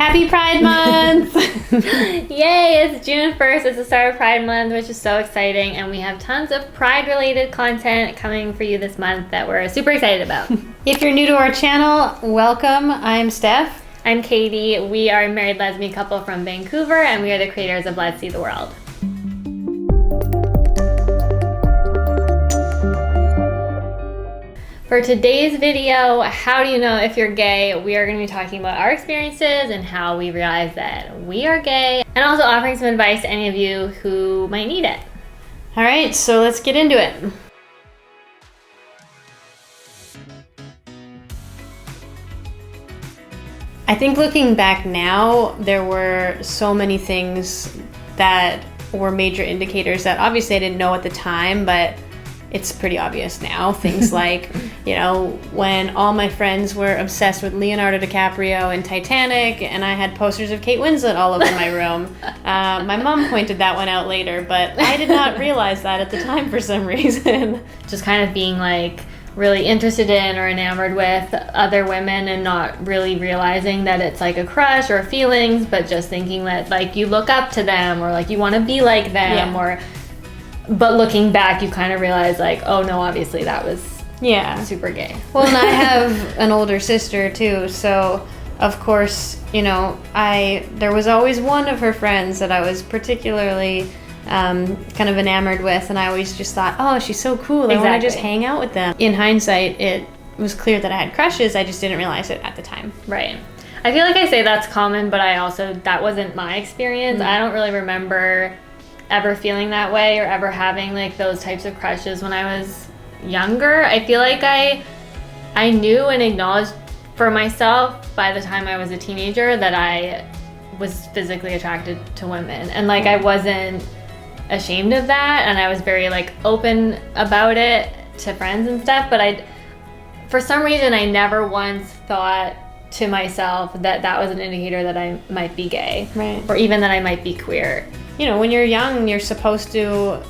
Happy Pride Month! Yay, it's June 1st. It's the start of Pride Month, which is so exciting. And we have tons of Pride-related content coming for you this month that we're super excited about. If you're new to our channel, welcome. I'm Steph. I'm Katie. We are a married lesbian couple from Vancouver, and we are the creators of Let's See the World. For today's video, how do you know if you're gay? We are going to be talking about our experiences and how we realize that we are gay, and also offering some advice to any of you who might need it. All right, so let's get into it. I think looking back now, there were so many things that were major indicators that obviously I didn't know at the time, but it's pretty obvious now. Things like, when all my friends were obsessed with Leonardo DiCaprio in Titanic, and I had posters of Kate Winslet all over my room. My mom pointed that one out later, but I did not realize that at the time for some reason. Just kind of being really interested in or enamored with other women and not really realizing that it's like a crush or feelings, but just thinking that you look up to them or you want to be like them, but looking back, you kind of realize oh no, obviously that was super gay. Well, and I have an older sister too, so of course, there was always one of her friends that I was particularly kind of enamored with, and I always just thought, oh, she's so cool, I want to just hang out with them. In hindsight, it was clear that I had crushes, I just didn't realize it at the time. Right. I feel like I say that's common, but that wasn't my experience. Mm-hmm. I don't really remember ever feeling that way or ever having those types of crushes when I was younger. I feel like I knew and acknowledged for myself by the time I was a teenager that I was physically attracted to women, and I wasn't ashamed of that, and I was very open about it to friends and stuff, but for some reason I never once thought to myself that was an indicator that I might be gay, right, or even that I might be queer. When you're young, you're supposed to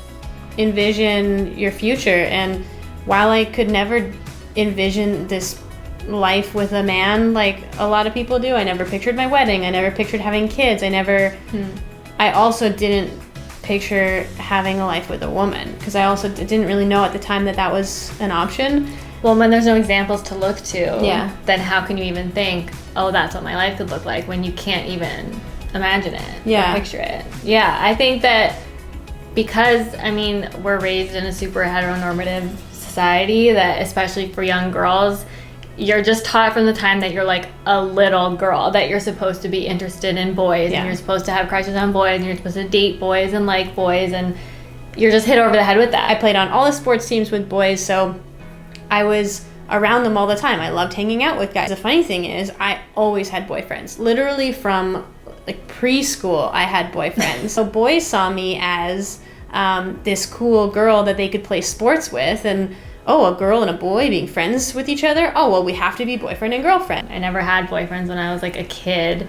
envision your future, and while I could never envision this life with a man like a lot of people do, I never pictured my wedding, I never pictured having kids, I also didn't picture having a life with a woman, because I also didn't really know at the time that was an option. Well, when there's no examples to look to, then how can you even think, oh, that's what my life could look like, when you can't even imagine it, or picture it. I think that because we're raised in a super heteronormative society, that especially for young girls, you're just taught from the time that you're a little girl that you're supposed to be interested in boys, and you're supposed to have crushes on boys, and you're supposed to date boys and like boys, and you're just hit over the head with that. I played on all the sports teams with boys, so I was around them all the time. I loved hanging out with guys. The funny thing is, I always had boyfriends. Literally from preschool, I had boyfriends. So boys saw me as this cool girl that they could play sports with, and a girl and a boy being friends with each other. Oh, well, we have to be boyfriend and girlfriend. I never had boyfriends when I was a kid.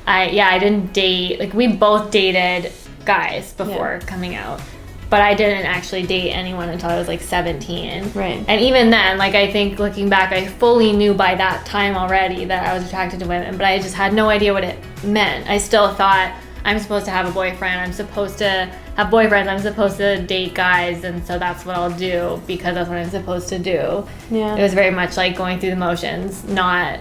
I didn't date. We both dated guys before coming out, but I didn't actually date anyone until I was 17. Right. And even then, I think looking back, I fully knew by that time already that I was attracted to women, but I just had no idea what it meant. I still thought, I'm supposed to have a boyfriend, I'm supposed to have boyfriends, I'm supposed to date guys, and so that's what I'll do because that's what I'm supposed to do. Yeah. It was very much going through the motions, not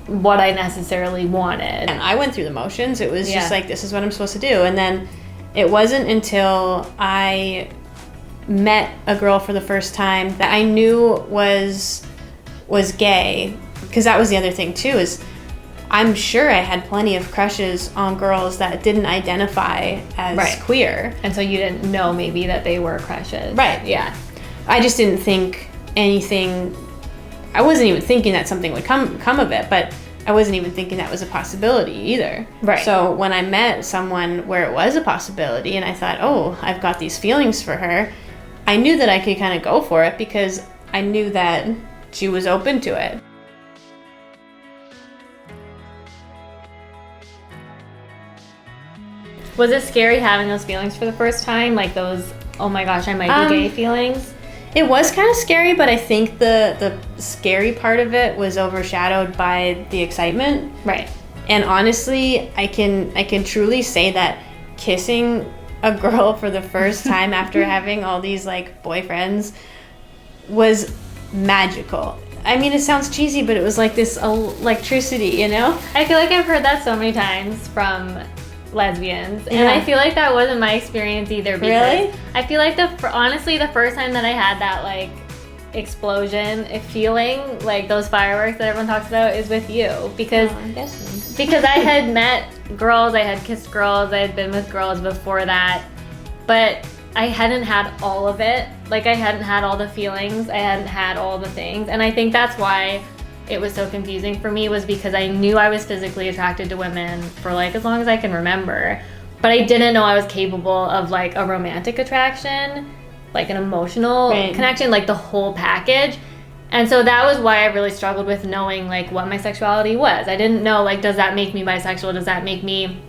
what I necessarily wanted. And I went through the motions. It was just this is what I'm supposed to do. And then it wasn't until I met a girl for the first time that I knew was gay, because that was the other thing too, is I'm sure I had plenty of crushes on girls that didn't identify as queer. And so you didn't know maybe that they were crushes. Right, yeah. I just didn't think anything, I wasn't even thinking that something would come of it, but I wasn't even thinking that was a possibility either. Right. So when I met someone where it was a possibility and I thought, oh, I've got these feelings for her, I knew that I could kind of go for it because I knew that she was open to it. Was it scary having those feelings for the first time? Those, oh my gosh, I might be gay feelings? It was kind of scary, but I think the scary part of it was overshadowed by the excitement. Right. And honestly, I can truly say that kissing a girl for the first time after having all these like boyfriends was magical. I mean, it sounds cheesy, but it was like this electricity, you know? I feel like I've heard that so many times from lesbians, and Yeah. I feel like that wasn't my experience either. Because Really? I feel like honestly, the first time that I had that like explosion feeling, like those fireworks that everyone talks about, is with you, because I'm guessing. because I had met girls, I had kissed girls, I had been with girls before that, but I hadn't had all of it. Like, I hadn't had all the feelings, I hadn't had all the things, and I think that's why it was so confusing for me, was because I knew I was physically attracted to women for like as long as I can remember, but I didn't know I was capable of like a romantic attraction, like an emotional connection, like the whole package. And so that was why I really struggled with knowing like what my sexuality was. I didn't know, like, does that make me bisexual? Does that make me,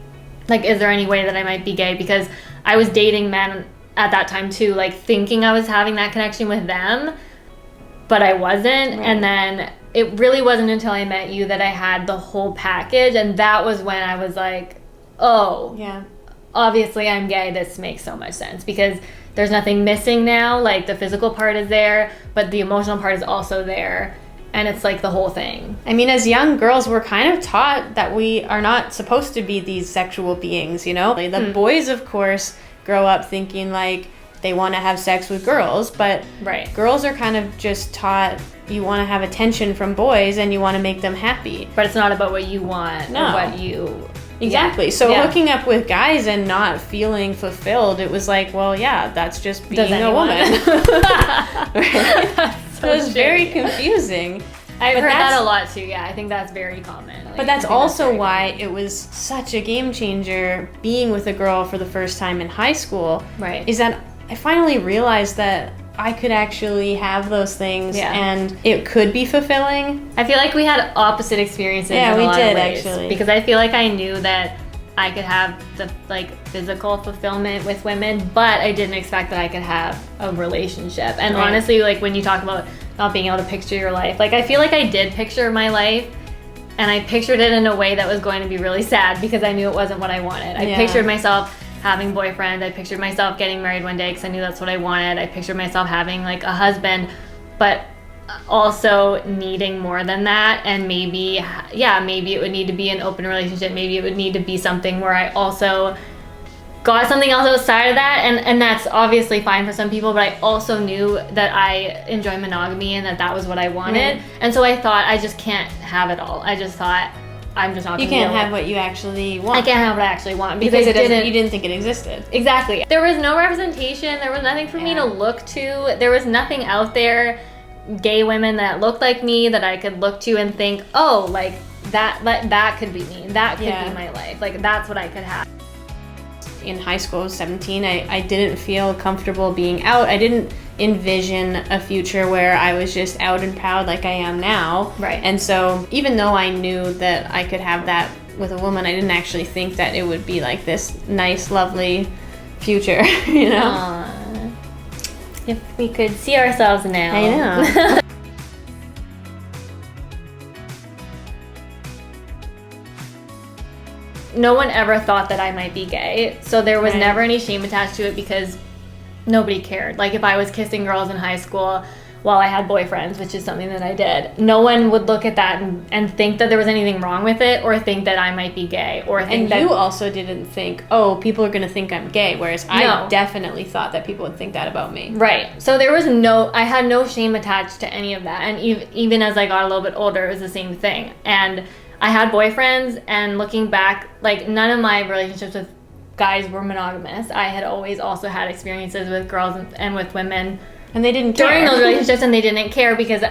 like, is there any way that I might be gay? Because I was dating men at that time too, like thinking I was having that connection with them, but I wasn't. And then it really wasn't until I met you that I had the whole package, and that was when I was like, oh, Yeah. obviously I'm gay. This makes so much sense, because there's nothing missing now. Like, the physical part is there, but the emotional part is also there, and it's like the whole thing. I mean, as young girls, we're kind of taught that we are not supposed to be these sexual beings, you know? Like, the boys, of course, grow up thinking like they want to have sex with girls, but girls are kind of just taught you want to have attention from boys and you want to make them happy. But it's not about what you want or what you... Exactly. Yeah. So hooking up with guys and not feeling fulfilled, it was like, well, yeah, that's just being a woman. So it was very confusing. I've heard that a lot too. Yeah, I think that's very common. Like, but that's also why it was such a game changer being with a girl for the first time in high school. Right. Is that I finally realized that I could actually have those things and it could be fulfilling. I feel like we had opposite experiences. Yeah, in a we lot did of ways, actually. because I feel like I knew that I could have the like physical fulfillment with women, but I didn't expect that I could have a relationship. And honestly, like, when you talk about not being able to picture your life, like, I feel like I did picture my life, and I pictured it in a way that was going to be really sad, because I knew it wasn't what I wanted. I pictured myself having boyfriends. I pictured myself getting married one day because I knew that's what I wanted. I pictured myself having like a husband, but also needing more than that. And maybe it would need to be an open relationship. Maybe it would need to be something where I also got something else outside of that. And that's obviously fine for some people, but I also knew that I enjoy monogamy and that was what I wanted. And so I thought, I just can't have it all. I just thought, I'm just not. You can't have what you actually want. I can't have what I actually want because you didn't think it existed. Exactly. There was no representation. There was nothing for me to look to. There was nothing out there, gay women that looked like me, that I could look to and think, oh, like that could be me. That could be my life. Like, that's what I could have. In high school, I was 17, I didn't feel comfortable being out. I didn't envision a future where I was just out and proud like I am now. Right. And so even though I knew that I could have that with a woman, I didn't actually think that it would be like this nice, lovely future, you know? Aww. If we could see ourselves now. I know. No one ever thought that I might be gay, so there was never any shame attached to it, because nobody cared. Like, if I was kissing girls in high school while I had boyfriends, which is something that I did, no one would look at that and think that there was anything wrong with it, or think that I might be gay, or think you also didn't think, oh, people are going to think I'm gay, whereas I definitely thought that people would think that about me. Right. So there was I had no shame attached to any of that, and even as I got a little bit older, it was the same thing. And I had boyfriends, and looking back, like, none of my relationships with guys were monogamous. I had always also had experiences with girls and with women, and they didn't care during those relationships, and they didn't care, because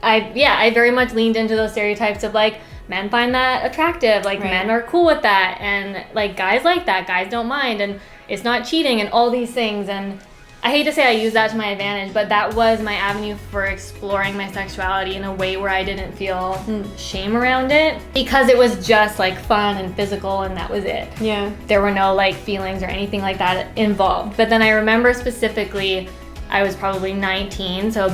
I very much leaned into those stereotypes of, like, men find that attractive, like, men are cool with that, and, like, guys like that, guys don't mind, and it's not cheating, and all these things. And I hate to say I used that to my advantage, but that was my avenue for exploring my sexuality in a way where I didn't feel shame around it, because it was just like fun and physical, and that was it. Yeah. There were no like feelings or anything like that involved. But then I remember specifically, I was probably 19, so a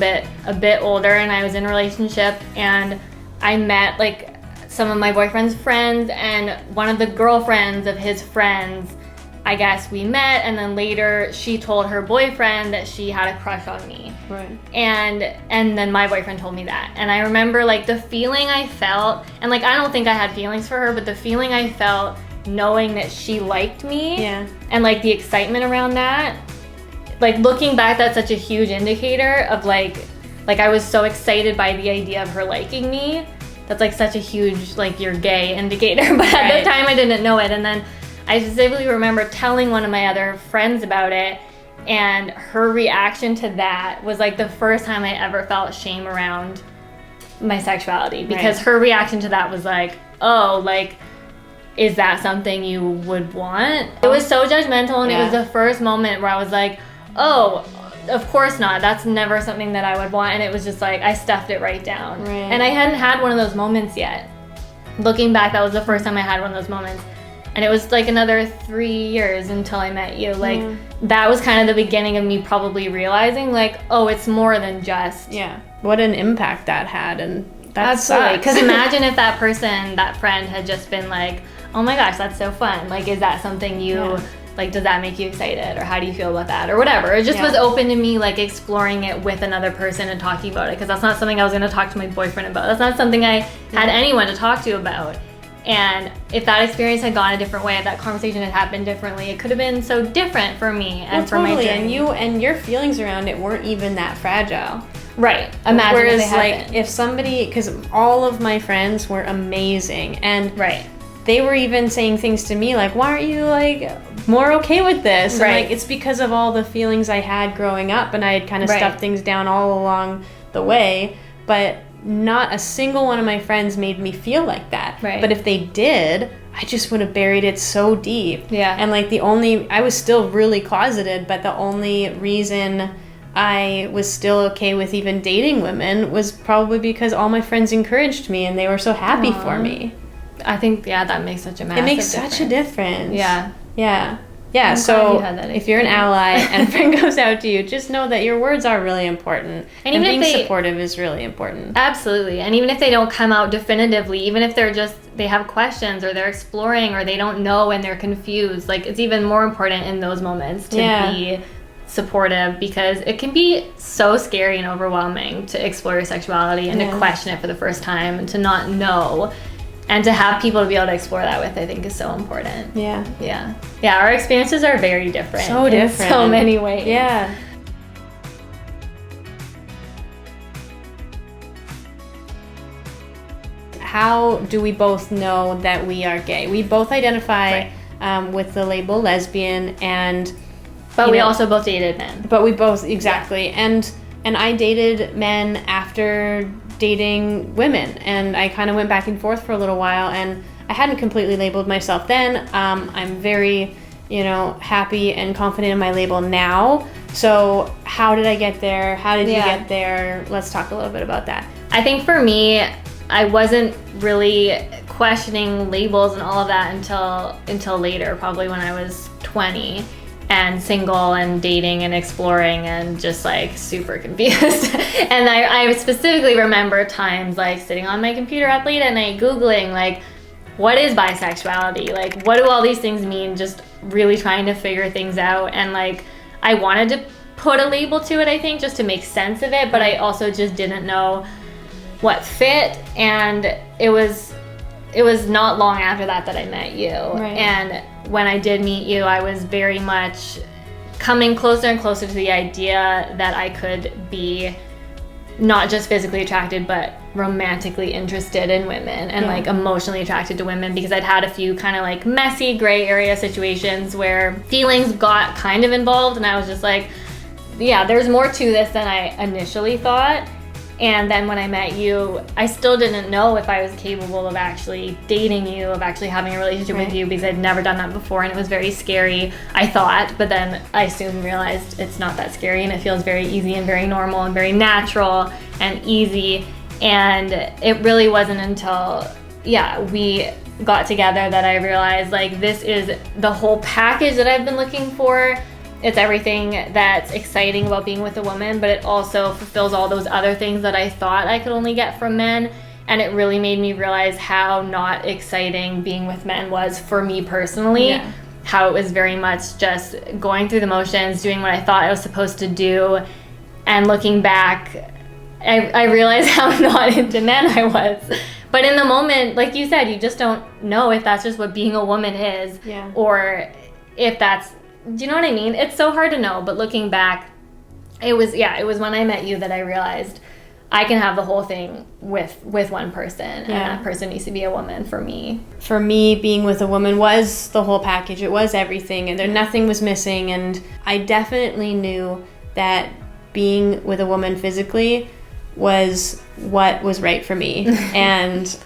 bit older, and I was in a relationship, and I met like some of my boyfriend's friends, and one of the girlfriends of his friends, I guess we met, and then later she told her boyfriend that she had a crush on me. Right. And then my boyfriend told me that. And I remember like the feeling I felt, and like I don't think I had feelings for her, but the feeling I felt knowing that she liked me, and like the excitement around that, like looking back, that's such a huge indicator of like I was so excited by the idea of her liking me. That's like such a huge, like, you're gay indicator. But at the time I didn't know it. And then I specifically remember telling one of my other friends about it, and her reaction to that was like the first time I ever felt shame around my sexuality, because her reaction to that was like, oh, like, is that something you would want? It was so judgmental, and it was the first moment where I was like, oh, of course not. That's never something that I would want. And it was just like, I stuffed it right down. And I hadn't had one of those moments yet. Looking back, that was the first time I had one of those moments. And it was like another 3 years until I met you. Like, that was kind of the beginning of me probably realizing, like, oh, it's more than just... What an impact that had. And that absolutely. Because imagine if that person, that friend, had just been like, oh my gosh, that's so fun. Like, is that something you... Like, does that make you excited? Or how do you feel about that? Or whatever. It just was open to me, like, exploring it with another person and talking about it. Because that's not something I was going to talk to my boyfriend about. That's not something I had anyone to talk to about. And if that experience had gone a different way, if that conversation had happened differently, it could have been so different for me and for my journey. And your feelings around it weren't even that fragile. Right. Imagine whereas, if they had like, been. if somebody... Because all of my friends were amazing. And... They were even saying things to me like, why aren't you, like, more okay with this? And, like, it's because of all the feelings I had growing up, and I had kind of stuffed things down all along the way. But not a single one of my friends made me feel like that. But if they did, I just would have buried it so deep. And, like, I was still really closeted, but the only reason I was still okay with even dating women was probably because all my friends encouraged me, and they were so happy for me. I think, that makes such a massive difference. It makes such a difference. Yeah, so if you're an ally and a friend goes out to you, just know that your words are really important. And even being supportive is really important. Absolutely. And even if they don't come out definitively, even if they have questions, or they're exploring, or they don't know and they're confused, like, it's even more important in those moments to be supportive, because it can be so scary and overwhelming to explore your sexuality and to question it for the first time and to not know. And to have people to be able to explore that with, I think, is so important. Yeah, our experiences are very different. So different. In so many ways. Yeah. How do we both know that we are gay? We both identify with the label lesbian, but we also both dated men. But we both, exactly. And I dated men after dating women, and I kind of went back and forth for a little while, and I hadn't completely labeled myself then. I'm very, happy and confident in my label now. So how did I get there? How did you get there? Let's talk a little bit about that. I think for me, I wasn't really questioning labels and all of that until later, probably when I was 20. And single and dating and exploring and just like super confused. And I specifically remember times like sitting on my computer at late at night Googling like, what is bisexuality? Like, what do all these things mean? Just really trying to figure things out. And like, I wanted to put a label to it, I think, just to make sense of it. But I also just didn't know what fit. And it was not long after that I met you. And when I did meet you, I was very much coming closer and closer to the idea that I could be not just physically attracted, but romantically interested in women and like emotionally attracted to women, because I'd had a few kind of like messy gray area situations where feelings got kind of involved, and I was just like, there's more to this than I initially thought. And then when I met you, I still didn't know if I was capable of actually dating you, of actually having a relationship with you, because I'd never done that before, and it was very scary, I thought. But then I soon realized it's not that scary, and it feels very easy and very normal and very natural and easy. And it really wasn't until, we got together that I realized, like, this is the whole package that I've been looking for. It's everything that's exciting about being with a woman, but it also fulfills all those other things that I thought I could only get from men. And it really made me realize how not exciting being with men was for me personally. Yeah. How it was very much just going through the motions, doing what I thought I was supposed to do. And looking back, I realized how not into men I was. But in the moment, like you said, you just don't know if that's just what being a woman is. Yeah. Or if that's, do you know what I mean? It's so hard to know. But looking back, it was when I met you that I realized I can have the whole thing with one person, and that person needs to be a woman for me. For me, being with a woman was the whole package. It was everything, and nothing was missing. And I definitely knew that being with a woman physically was what was right for me. And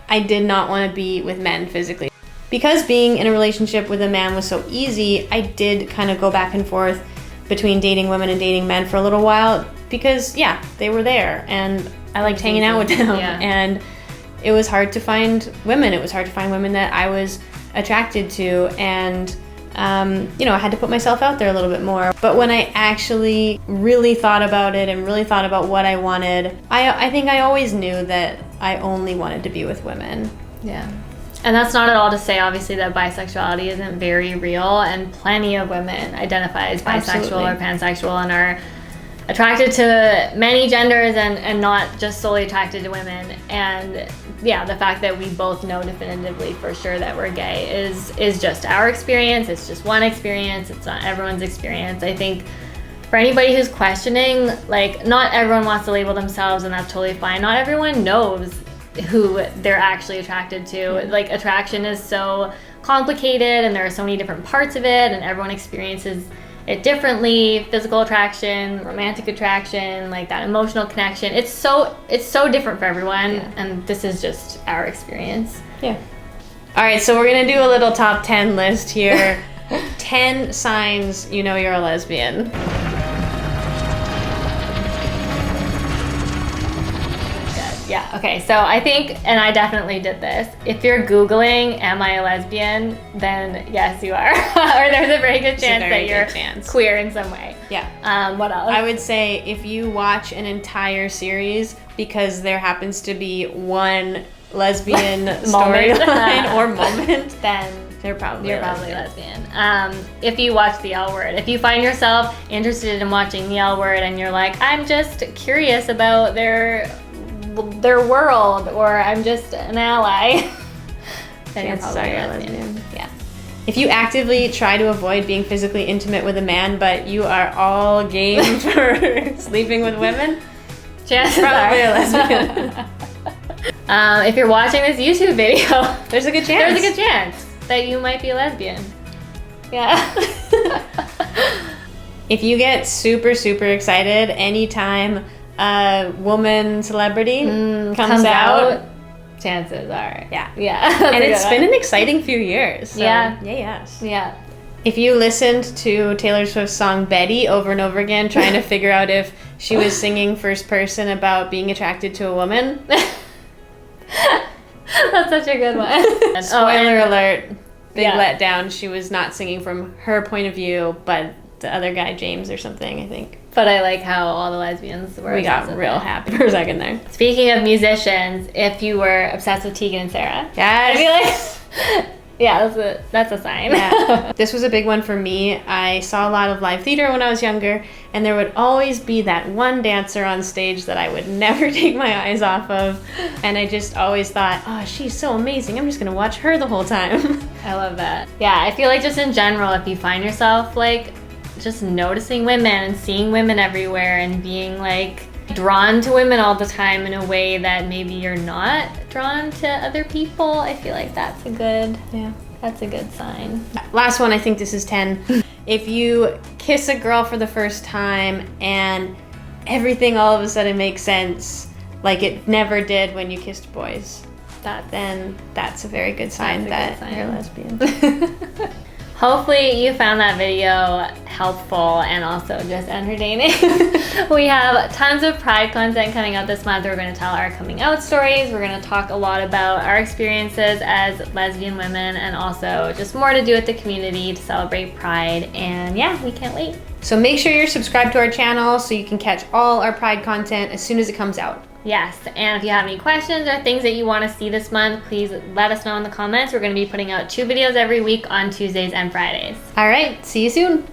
I did not want to be with men physically. Because being in a relationship with a man was so easy, I did kind of go back and forth between dating women and dating men for a little while, because they were there and I liked hanging out with them. And it was hard to find women. It was hard to find women that I was attracted to, and I had to put myself out there a little bit more. But when I actually really thought about it and really thought about what I wanted, I think I always knew that I only wanted to be with women. Yeah. And that's not at all to say, obviously, that bisexuality isn't very real, and plenty of women identify as bisexual or pansexual and are attracted to many genders and not just solely attracted to women. And the fact that we both know definitively for sure that we're gay is just our experience. It's just one experience. It's not everyone's experience. I think for anybody who's questioning, like, not everyone wants to label themselves, and that's totally fine. Not everyone knows who they're actually attracted to. Like, attraction is so complicated, and there are so many different parts of it, and everyone experiences it differently. Physical attraction, romantic attraction, like that emotional connection. It's so different for everyone, and this is just our experience. Yeah. All right, so we're gonna do a little top 10 list here. 10 signs you know you're a lesbian. Yeah, okay, so I think, and I definitely did this, if you're Googling, am I a lesbian, then yes, you are. Or there's a very good chance that you're queer in some way. Yeah. What else? I would say if you watch an entire series because there happens to be one lesbian storyline or moment, then you're probably lesbian. If you watch The L Word, if you find yourself interested in watching The L Word and you're like, I'm just curious about their world, or I'm just an ally, then you're probably a lesbian. Yeah. If you actively try to avoid being physically intimate with a man, but you are all game for sleeping with women, chances probably are a lesbian. If you're watching this YouTube video, there's a good chance that you might be a lesbian. Yeah. If you get super, super excited anytime a woman celebrity comes out, chances are. Yeah. And it's been an exciting few years. So Yeah. If you listened to Taylor Swift's song Betty over and over again, trying to figure out if she was singing first person about being attracted to a woman. That's such a good one. Spoiler alert, big letdown. She was not singing from her point of view, but the other guy, James or something, I think. But I like how all the lesbians were. We got real happy for a second there. Speaking of musicians, if you were obsessed with Tegan and Sarah, yes. I feel like, that's a sign. Yeah. This was a big one for me. I saw a lot of live theater when I was younger, and there would always be that one dancer on stage that I would never take my eyes off of, and I just always thought, oh, she's so amazing. I'm just gonna watch her the whole time. I love that. Yeah, I feel like just in general, if you find yourself like just noticing women and seeing women everywhere and being like drawn to women all the time in a way that maybe you're not drawn to other people, I feel like that's a good sign. Last one, I think this is 10. If you kiss a girl for the first time and everything all of a sudden makes sense, like it never did when you kissed boys, then that's a very good sign that you're a lesbian. Hopefully you found that video helpful and also just entertaining. We have tons of Pride content coming out this month. We're going to tell our coming out stories. We're going to talk a lot about our experiences as lesbian women, and also just more to do with the community to celebrate Pride. And we can't wait. So make sure you're subscribed to our channel so you can catch all our Pride content as soon as it comes out. Yes, and if you have any questions or things that you want to see this month, please let us know in the comments. We're going to be putting out 2 videos every week on Tuesdays and Fridays. All right, see you soon.